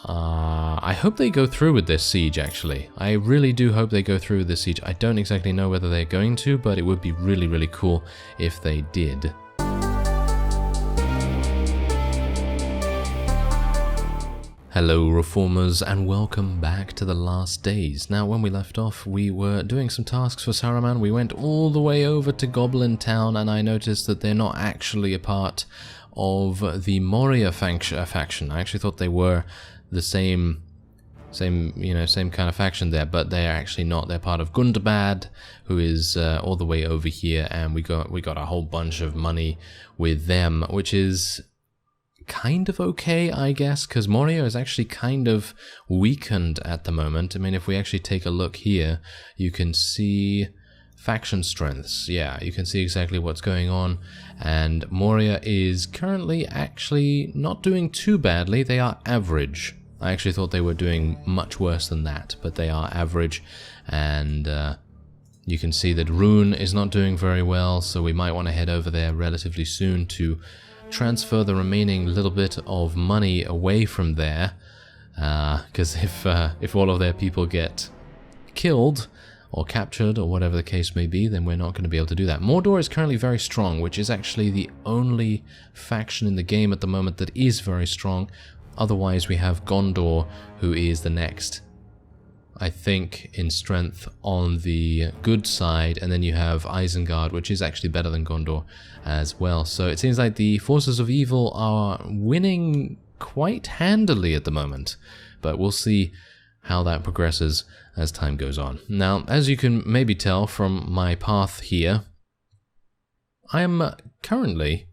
I hope they go through with this siege, actually. I really do hope they go through with this siege. I don't exactly know whether they're going to, but it would be really, really cool if they did. Hello Reformers, and welcome back to the last days. Now, when we left off, we were doing some tasks for Saruman. We went all the way over to Goblin Town, and I noticed that they're not actually a part of the Moria faction. I actually thought they were the same kind of faction there, but they're actually not. They're part of Gundabad, who is all the way over here, and we got a whole bunch of money with them, which is kind of okay, I guess, because Moria is actually kind of weakened at the moment. I mean, if we actually take a look here, you can see faction strengths. Yeah, you can see exactly what's going on, and Moria is currently actually not doing too badly. They are average. I actually thought they were doing much worse than that, but they are average, and you can see that Rune is not doing very well, so we might want to head over there relatively soon to transfer the remaining little bit of money away from there, because if all of their people get killed or captured or whatever the case may be, then we're not going to be able to do that. Mordor is currently very strong, which is actually the only faction in the game at the moment that is very strong. Otherwise, we have Gondor, who is the next, I think, in strength on the good side, and then you have Isengard, which is actually better than Gondor as well. So it seems like the forces of evil are winning quite handily at the moment, but we'll see how that progresses as time goes on. Now, as you can maybe tell from my path here, I am currently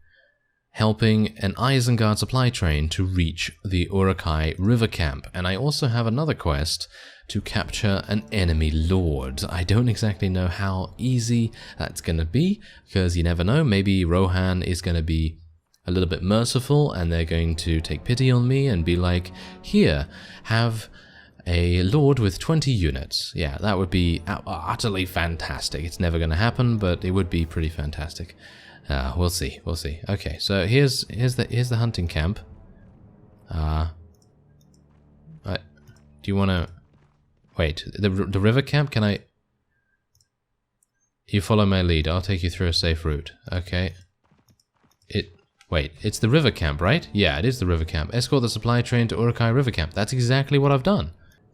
helping an Isengard supply train to reach the Uruk-hai river camp, and I also have another quest to capture an enemy lord. I don't exactly know how easy that's going to be, because you never know, maybe Rohan is going to be a little bit merciful and they're going to take pity on me and be like, here, have a lord with 20 units. Yeah, that would be utterly fantastic. It's never going to happen, but it would be pretty fantastic. We'll see. Okay, so here's the hunting camp. Do you want to wait? The river camp? Can I? You follow my lead. I'll take you through a safe route. Okay. Wait. It's the river camp, right? Yeah, it is the river camp. Escort the supply train to Uruk-hai river camp. That's exactly what I've done.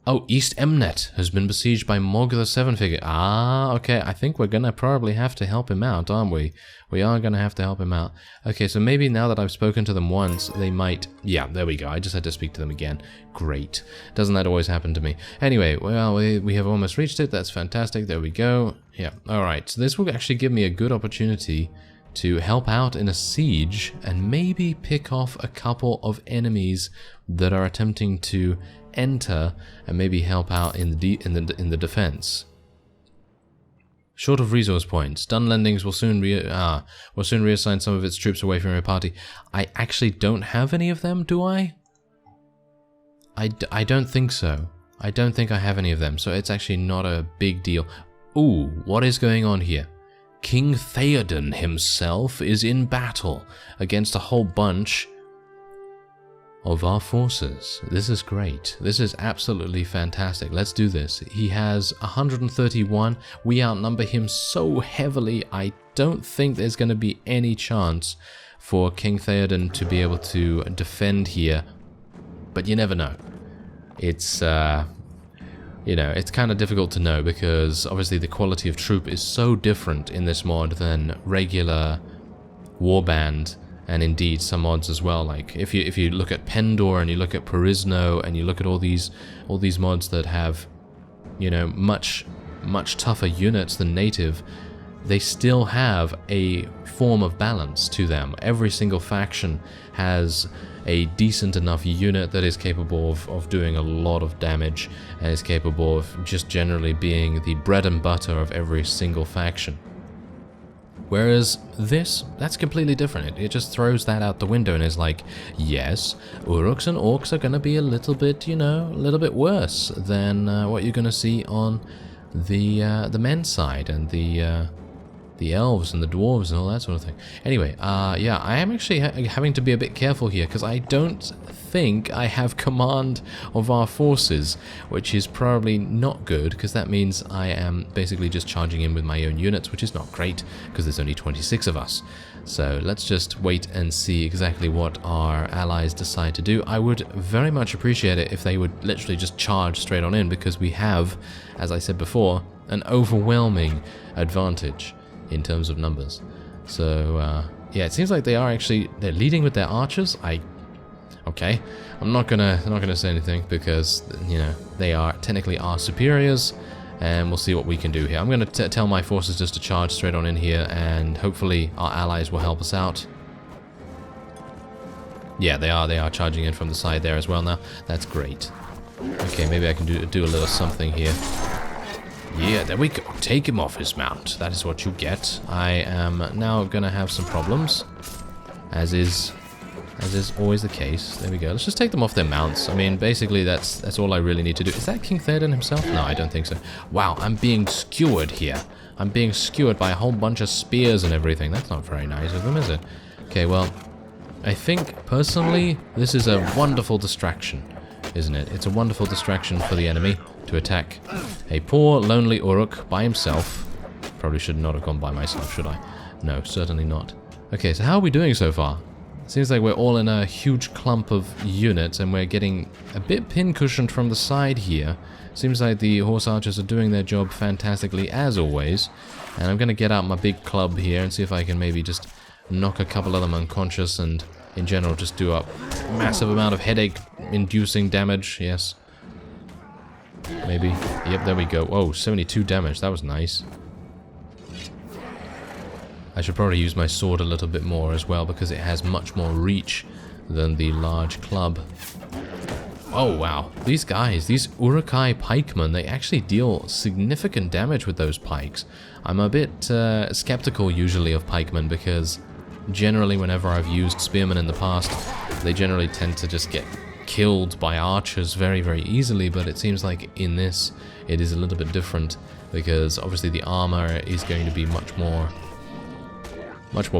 Oh, East Emnet has been besieged by Mog the Seven-Figure. Ah, okay, I think we're gonna probably have to help him out, aren't we? We are gonna have to help him out. Okay, so maybe now that I've spoken to them once, they might... Yeah, there we go, I just had to speak to them again. Great. Doesn't that always happen to me? Anyway, well, we have almost reached it, that's fantastic, there we go. Yeah, alright, so this will actually give me a good opportunity to help out in a siege and maybe pick off a couple of enemies that are attempting to enter and maybe help out in the defense. Short of resource points, Dunlendings will soon reassign some of its troops away from your party. I actually don't have any of them, do I? I don't think so. I don't think I have any of them, so it's actually not a big deal. Ooh, what is going on here? King Theoden himself is in battle against a whole bunch of our forces. This is great. This is absolutely fantastic. Let's do this. He has 131. We outnumber him so heavily, I don't think there's going to be any chance for King Theoden to be able to defend here. But you never know. It's, it's kind of difficult to know because obviously the quality of troop is so different in this mod than regular Warband. And indeed, some mods as well. Like if you look at Pendor and you look at Perisno and you look at all these mods that have, much tougher units than native, they still have a form of balance to them. Every single faction has a decent enough unit that is capable of doing a lot of damage and is capable of just generally being the bread and butter of every single faction. Whereas this, that's completely different. It just throws that out the window and is like, yes, Uruks and Orcs are going to be a little bit, a little bit worse than what you're going to see on the men's side and the elves and the dwarves and all that sort of thing. Anyway, yeah, I am actually having to be a bit careful here because I don't think I have command of our forces, which is probably not good, because that means I am basically just charging in with my own units, which is not great, because there's only 26 of us. So let's just wait and see exactly what our allies decide to do. I would very much appreciate it if they would literally just charge straight on in, because we have, as I said before, an overwhelming advantage in terms of numbers. So yeah, it seems like they're leading with their archers. Okay, I'm not gonna say anything, because you know they are technically our superiors, and we'll see what we can do here. I'm gonna tell my forces just to charge straight on in here, and hopefully our allies will help us out. Yeah, they are charging in from the side there as well now. That's great. Okay, maybe I can do a little something here. Yeah, there we go. Take him off his mount. That is what you get. I am now gonna have some problems, as is always the case. There we go. Let's just take them off their mounts. I mean, basically, that's all I really need to do. Is that King Theoden himself? No, I don't think so. Wow, I'm being skewered here. I'm being skewered by a whole bunch of spears and everything. That's not very nice of them, is it? Okay, well, I think, personally, this is a wonderful distraction, isn't it? It's a wonderful distraction for the enemy to attack a poor, lonely Uruk by himself. Probably should not have gone by myself, should I? No, certainly not. Okay, so how are we doing so far? Seems like we're all in a huge clump of units, and we're getting a bit pin-cushioned from the side here. Seems like the horse archers are doing their job fantastically, as always. And I'm going to get out my big club here and see if I can maybe just knock a couple of them unconscious, and in general just do a massive amount of headache-inducing damage. Yes. Maybe. Yep, there we go. Oh, 72 damage. That was nice. I should probably use my sword a little bit more as well, because it has much more reach than the large club. Oh, wow. These guys, these Uruk-hai pikemen, they actually deal significant damage with those pikes. I'm a bit skeptical usually of pikemen, because generally whenever I've used spearmen in the past, they generally tend to just get killed by archers very, very easily. But it seems like in this, it is a little bit different, because obviously the armor is going to be much more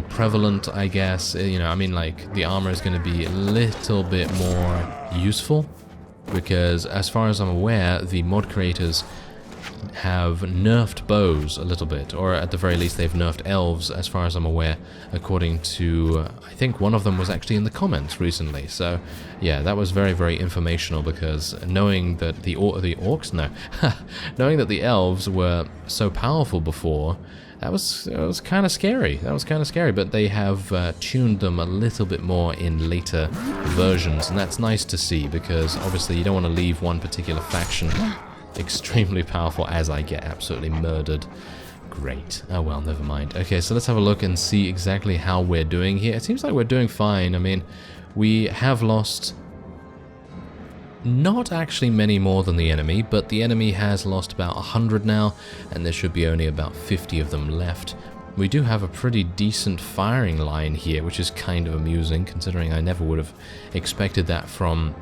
prevalent, I guess. You know, I mean, like, the armor is going to be a little bit more useful, because as far as I'm aware, the mod creators have nerfed bows a little bit, or at the very least they've nerfed elves, as far as I'm aware, according to, I think one of them was actually in the comments recently. So yeah, that was very, very informational, because knowing that the orcs, no, knowing that the elves were so powerful before, that was kind of scary. That was kind of scary, but they have tuned them a little bit more in later versions, and that's nice to see, because obviously you don't want to leave one particular faction extremely powerful as I get absolutely murdered. Great. Oh well, never mind. Okay, so let's have a look and see exactly how we're doing here. It seems like we're doing fine. I mean, we have lost not actually many more than the enemy, but the enemy has lost about 100 now, and there should be only about 50 of them left. We do have a pretty decent firing line here, which is kind of amusing, considering I never would have expected that from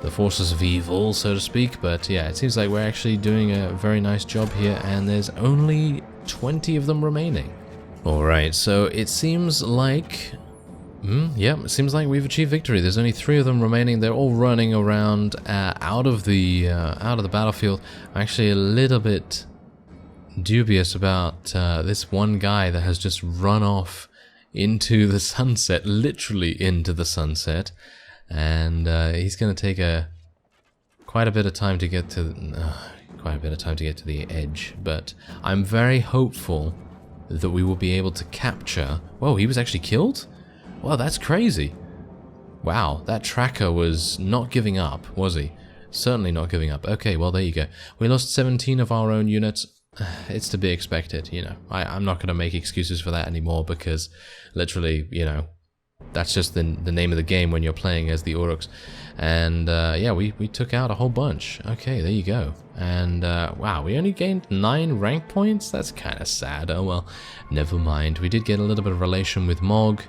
the forces of evil, so to speak. But yeah, it seems like we're actually doing a very nice job here, and there's only 20 of them remaining. Alright, so it seems like yeah, it seems like we've achieved victory. There's only 3 of them remaining. They're all running around out of the battlefield. I'm actually a little bit dubious about this one guy that has just run off into the sunset, literally into the sunset, and he's going to take quite a bit of time to get to the edge. But I'm very hopeful that we will be able to capture. Whoa, he was actually killed? Wow, that's crazy. Wow, that tracker was not giving up, was he? Certainly not giving up. Okay, well, there you go. We lost 17 of our own units. It's to be expected, you know. I'm not going to make excuses for that anymore, because literally, you know, that's just the name of the game when you're playing as the Uruks. And yeah, we took out a whole bunch. Okay, there you go. And wow, we only gained 9 rank points? That's kind of sad. Oh well, never mind. We did get a little bit of relation with Mog.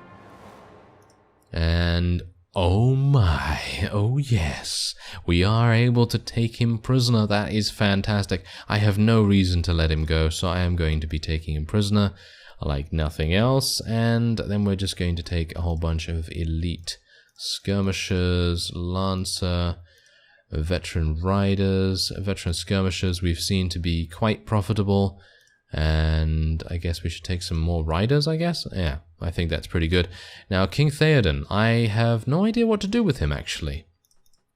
And oh my, oh yes, we are able to take him prisoner. That is fantastic. I have no reason to let him go, so I am going to be taking him prisoner like nothing else. And then we're just going to take a whole bunch of elite Skirmishers, Lancer, veteran riders, veteran skirmishers we've seen to be quite profitable. And I guess we should take some more riders, I guess? Yeah, I think that's pretty good. Now, King Theoden, I have no idea what to do with him, actually.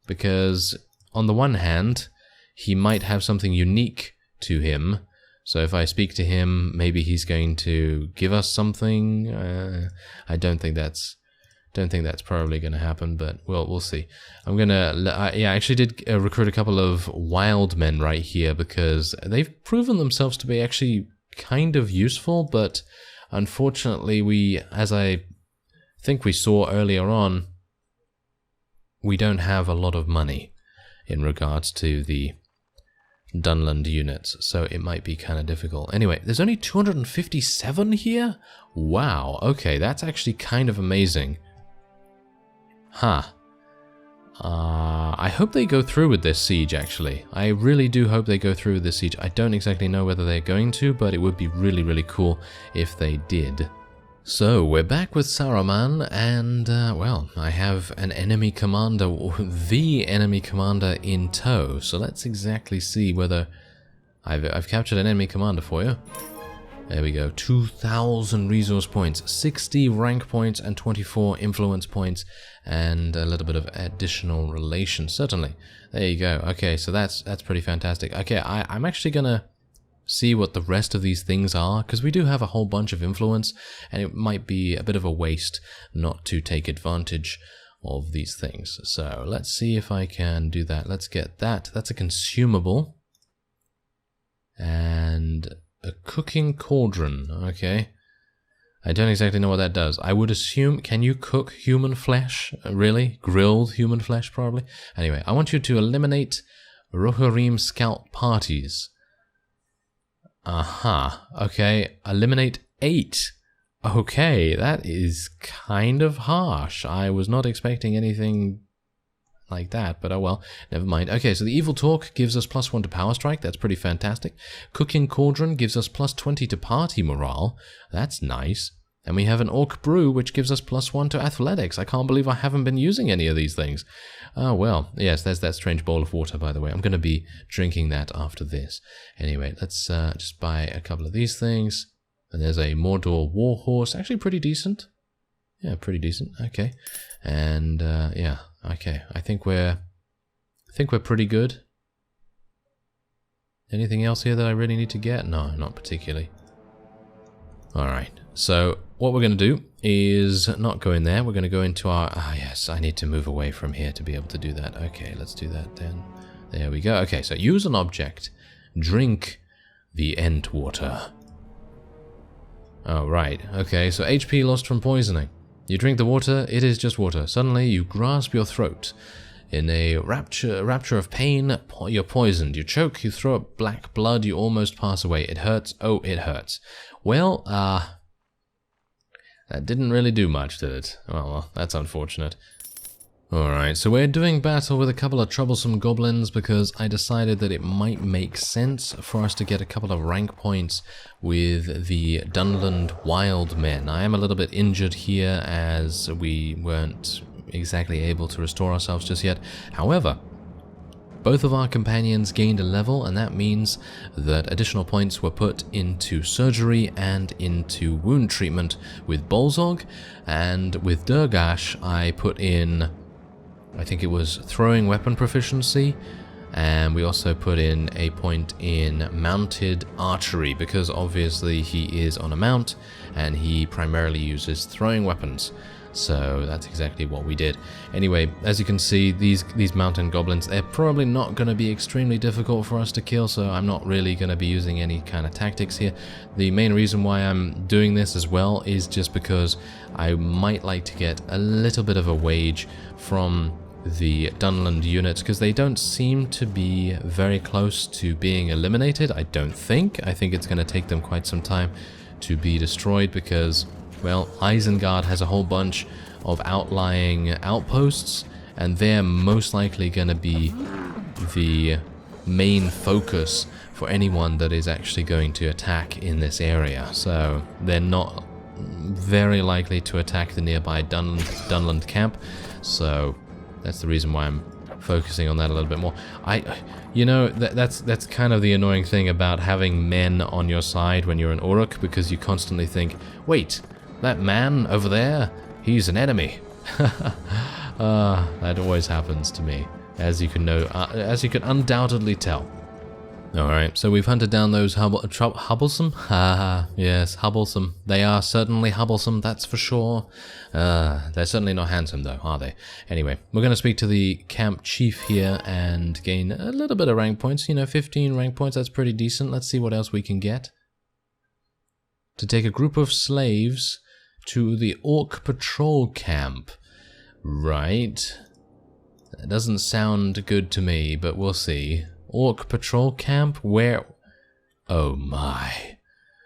Because, on the one hand, he might have something unique to him. So if I speak to him, maybe he's going to give us something. I don't think that's probably going to happen, but we'll see. I'm gonna, I actually did recruit a couple of wild men right here because they've proven themselves to be actually kind of useful, but unfortunately as I think we saw earlier on, we don't have a lot of money in regards to the Dunland units, so it might be kind of difficult. Anyway, there's only 257 here? Wow, okay, that's actually kind of amazing. Huh. I hope they go through with this siege, actually. I really do hope they go through with this siege. I don't exactly know whether they're going to, but it would be really, really cool if they did. So, we're back with Saruman, and, well, I have an enemy commander, or the enemy commander in tow. So let's exactly see whether... I've captured an enemy commander for you. There we go, 2,000 resource points, 60 rank points, and 24 influence points, and a little bit of additional relations. Certainly. There you go. Okay, so that's pretty fantastic. Okay, I'm actually gonna see what the rest of these things are, because we do have a whole bunch of influence, and it might be a bit of a waste not to take advantage of these things. So let's see if I can do that. Let's get that. That's a consumable. And a cooking cauldron. Okay. I don't exactly know what that does. I would assume, can you cook human flesh? Really? Grilled human flesh, probably? Anyway, I want you to eliminate Rohirrim scout parties. Aha. Okay. Eliminate 8. Okay, that is kind of harsh. I was not expecting anything like that, but oh well, never mind. Okay, so the Evil Talk gives us +1 to Power Strike. That's pretty fantastic. Cooking Cauldron gives us +20 to Party Morale. That's nice. And we have an Orc Brew, which gives us +1 to Athletics. I can't believe I haven't been using any of these things. Oh, well. Yes, there's that strange bowl of water, by the way. I'm going to be drinking that after this. Anyway, let's just buy a couple of these things. And there's a Mordor Warhorse. Actually pretty decent. Yeah, pretty decent. Okay. And, yeah. Okay. I think we're pretty good. Anything else here that I really need to get? No, not particularly. Alright. So, what we're going to do is not go in there. We're going to go into our... Ah, yes, I need to move away from here to be able to do that. Okay, let's do that then. There we go. Okay, so use an object. Drink the Ent Water. Oh, right. Okay, so HP lost from poisoning. You drink the water, it is just water. Suddenly, you grasp your throat. In a rapture of pain, you're poisoned. You choke, you throw up black blood, you almost pass away. It hurts. Oh, it hurts. Well, that didn't really do much, did it? Well, that's unfortunate. Alright, so we're doing battle with a couple of troublesome goblins because I decided that it might make sense for us to get a couple of rank points with the Dunland Wild Men. I am a little bit injured here as we weren't exactly able to restore ourselves just yet. However, both of our companions gained a level, and that means that additional points were put into surgery and into wound treatment with Bolzog, and with Durgash I put in, I think it was throwing weapon proficiency, and we also put in a point in mounted archery, because obviously he is on a mount and he primarily uses throwing weapons. So that's exactly what we did. Anyway, as you can see, these mountain goblins, they're probably not going to be extremely difficult for us to kill, so I'm not really going to be using any kind of tactics here. The main reason why I'm doing this as well is just because I might like to get a little bit of a wage from the Dunland units, because they don't seem to be very close to being eliminated, I don't think. I think it's going to take them quite some time to be destroyed because, well, Isengard has a whole bunch of outlying outposts, and they're most likely going to be the main focus for anyone that is actually going to attack in this area. So they're not very likely to attack the nearby Dunland camp, so that's the reason why I'm focusing on that a little bit more. You know, that's kind of the annoying thing about having men on your side when you're in Uruk, because you constantly think, wait, that man over there, he's an enemy. That always happens to me, as you can undoubtedly tell. Alright, so we've hunted down those hubblesome? Yes, hubblesome. They are certainly hubblesome, that's for sure. They're certainly not handsome though, are they? Anyway, we're going to speak to the camp chief here and gain a little bit of rank points. You know, 15 rank points, that's pretty decent. Let's see what else we can get. To take a group of slaves to the Orc patrol camp. Right. That doesn't sound good to me, but we'll see. Orc patrol camp? Where? Oh my.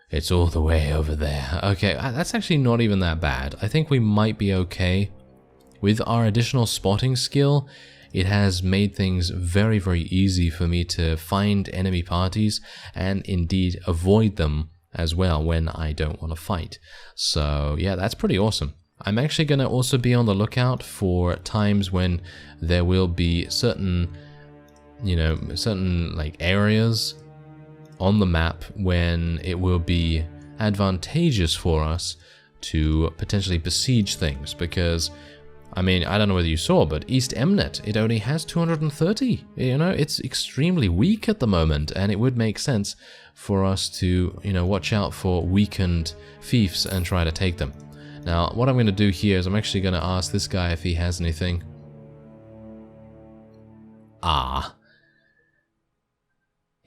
It's all the way over there. Okay, that's actually not even that bad. I think we might be okay. With our additional spotting skill, it has made things very, very easy for me to find enemy parties and indeed avoid them as well when I don't want to fight. So yeah, that's pretty awesome. I'm actually going to also be on the lookout for times when there will be certain like areas on the map when it will be advantageous for us to potentially besiege things, because I mean, I don't know whether you saw, but East Emnet, it only has 230. You know, it's extremely weak at the moment, and it would make sense for us to, watch out for weakened fiefs and try to take them. Now, what I'm going to do here is I'm actually going to ask this guy if he has anything.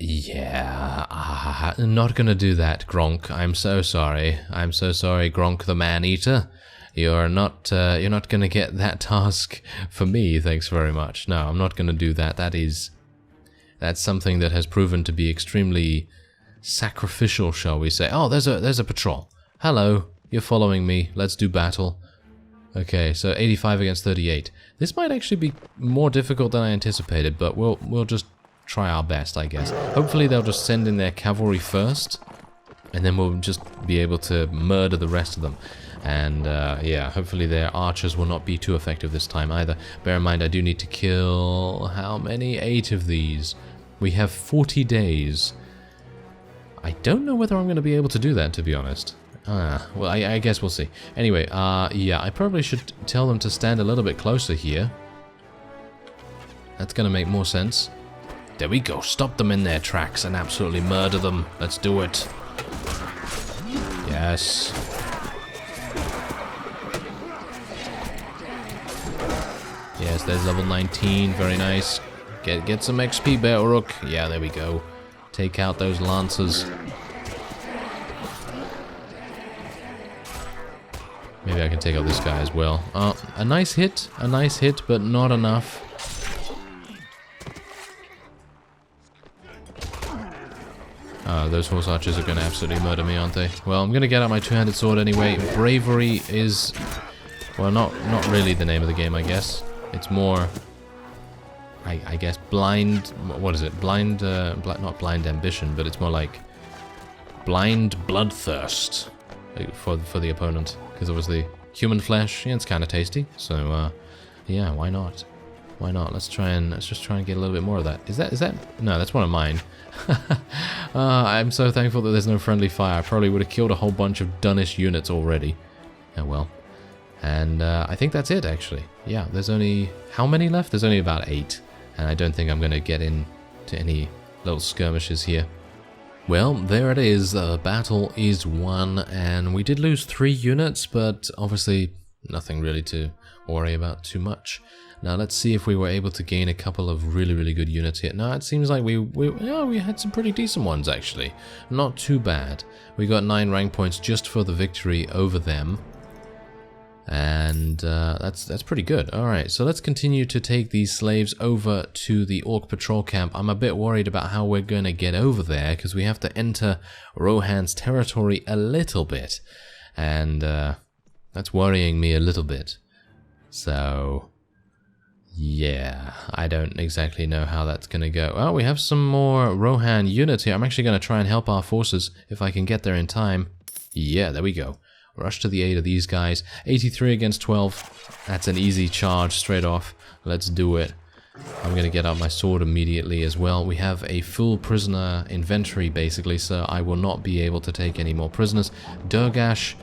Yeah, I'm not gonna do that, Gronk. I'm so sorry. I'm so sorry, Gronk the Man-Eater. You're not gonna get that task for me, thanks very much. No, I'm not gonna do that. That's something that has proven to be extremely sacrificial, shall we say. Oh, there's a patrol. Hello, you're following me. Let's do battle. Okay, so 85 against 38. This might actually be more difficult than I anticipated, but we'll just try our best, I guess. Hopefully they'll just send in their cavalry first, and then we'll just be able to murder the rest of them. And yeah, hopefully their archers will not be too effective this time either. Bear in mind, I do need to kill how many? 8 of these. We have 40 days. I don't know whether I'm going to be able to do that, to be honest. Well, I guess we'll see. Anyway, yeah, I probably should tell them to stand a little bit closer here. That's going to make more sense. There we go. Stop them in their tracks and absolutely murder them. Let's do it. Yes. Yes, there's level 19. Very nice. Get some XP, Bear Uruk. Yeah, there we go. Take out those lancers. Maybe I can take out this guy as well. A nice hit, but not enough. Those horse archers are going to absolutely murder me, aren't they? Well, I'm going to get out my two-handed sword anyway. Bravery is, well, not really the name of the game, I guess. It's more, I guess, blind, what is it? Blind, not blind ambition, but it's more like blind bloodthirst for the opponent. Because obviously, human flesh, yeah, it's kind of tasty. So, yeah, why not? Why not? Let's just try and get a little bit more of that. Is that? No, that's one of mine. I'm so thankful that there's no friendly fire. I probably would have killed a whole bunch of Dunish units already. Oh well. And I think that's it, actually. Yeah, there's only... How many left? There's only about 8. And I don't think I'm going to get into any little skirmishes here. Well, there it is. The battle is won, and we did lose 3 units, but obviously nothing really to worry about too much. Now let's see if we were able to gain a couple of really, really good units here. Now it seems like we had some pretty decent ones, actually. Not too bad. We got 9 rank points just for the victory over them. And that's pretty good. Alright, so let's continue to take these slaves over to the Orc patrol camp. I'm a bit worried about how we're going to get over there, because we have to enter Rohan's territory a little bit. And that's worrying me a little bit. So... yeah, I don't exactly know how that's going to go. Well, we have some more Rohan units here. I'm actually going to try and help our forces if I can get there in time. Yeah, there we go. rush to the aid of these guys. 83 against 12. That's an easy charge straight off. Let's do it. I'm going to get out my sword immediately as well. We have a full prisoner inventory, basically, so I will not be able to take any more prisoners. Durgash,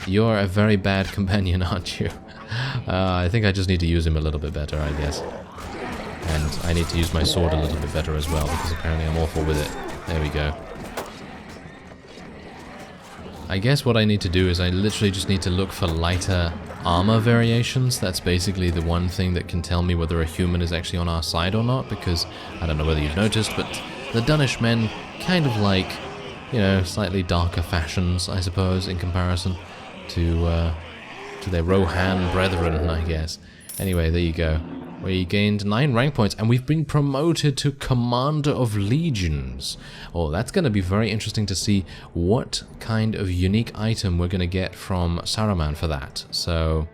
you're a very bad companion, aren't you? I think I just need to use him a little bit better, I guess. And I need to use my sword a little bit better as well, because apparently I'm awful with it. There we go. I guess what I need to do is I literally just need to look for lighter armor variations. That's basically the one thing that can tell me whether a human is actually on our side or not, because I don't know whether you've noticed, but the Danish men kind of like, you know, slightly darker fashions, I suppose, in comparison to their Rohan brethren, I guess. Anyway, there you go. We gained 9 rank points, and we've been promoted to Commander of Legions. Oh, that's going to be very interesting to see what kind of unique item we're going to get from Saruman for that. So,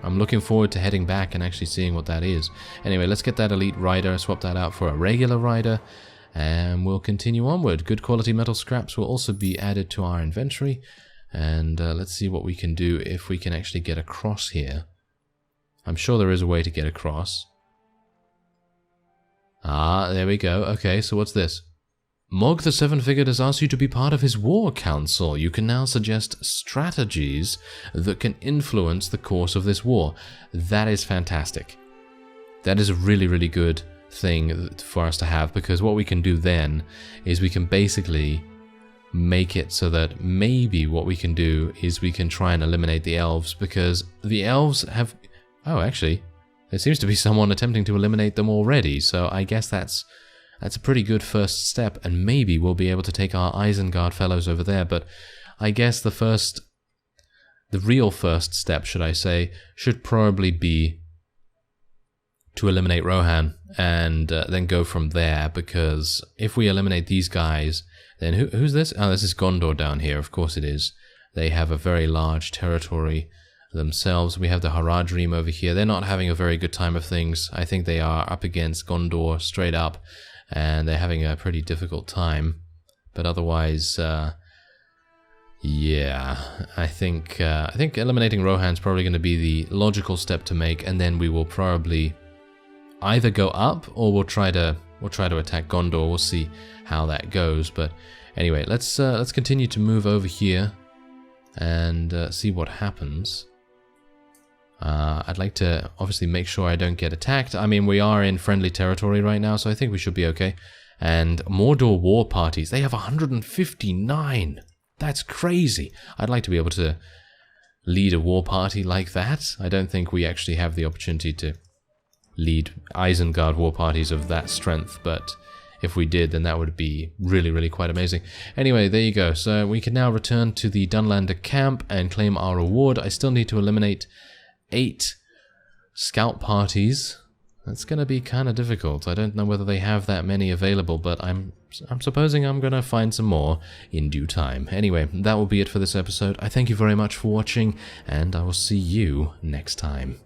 I'm looking forward to heading back and actually seeing what that is. Anyway, let's get that elite rider, swap that out for a regular rider, and we'll continue onward. Good quality metal scraps will also be added to our inventory, and let's see what we can do if we can actually get across here. I'm sure there is a way to get across. Ah, there we go. Okay, so what's this? Mog the Seven-Figured has asked you to be part of his war council. You can now suggest strategies that can influence the course of this war. That is fantastic. That is a really, really good thing for us to have, because what we can do then is we can basically make it so that maybe what we can do is we can try and eliminate the elves, because the elves have... Oh, actually, there seems to be someone attempting to eliminate them already, so I guess that's a pretty good first step, and maybe we'll be able to take our Isengard fellows over there, but I guess the real first step, should I say, should probably be to eliminate Rohan, and then go from there, because if we eliminate these guys, then who's this? Oh, this is Gondor down here, of course it is. They have a very large territory themselves. We have the Haradrim over here. They're not having a very good time of things. I think they are up against Gondor straight up, and they're having a pretty difficult time. But otherwise, yeah, I think eliminating Rohan's probably going to be the logical step to make, and then we will probably either go up or we'll try to attack Gondor. We'll see how that goes. But anyway, let's continue to move over here and see what happens. I'd like to obviously make sure I don't get attacked. I mean, we are in friendly territory right now, so I think we should be okay. And Mordor war parties, they have 159. That's crazy. I'd like to be able to lead a war party like that. I don't think we actually have the opportunity to lead Isengard war parties of that strength, but if we did, then that would be really, really quite amazing. Anyway, there you go. So we can now return to the Dunlander camp and claim our reward. I still need to eliminate 8 scout parties. That's going to be kind of difficult. I don't know whether they have that many available, but I'm supposing I'm going to find some more in due time. Anyway, that will be it for this episode. I thank you very much for watching, and I will see you next time.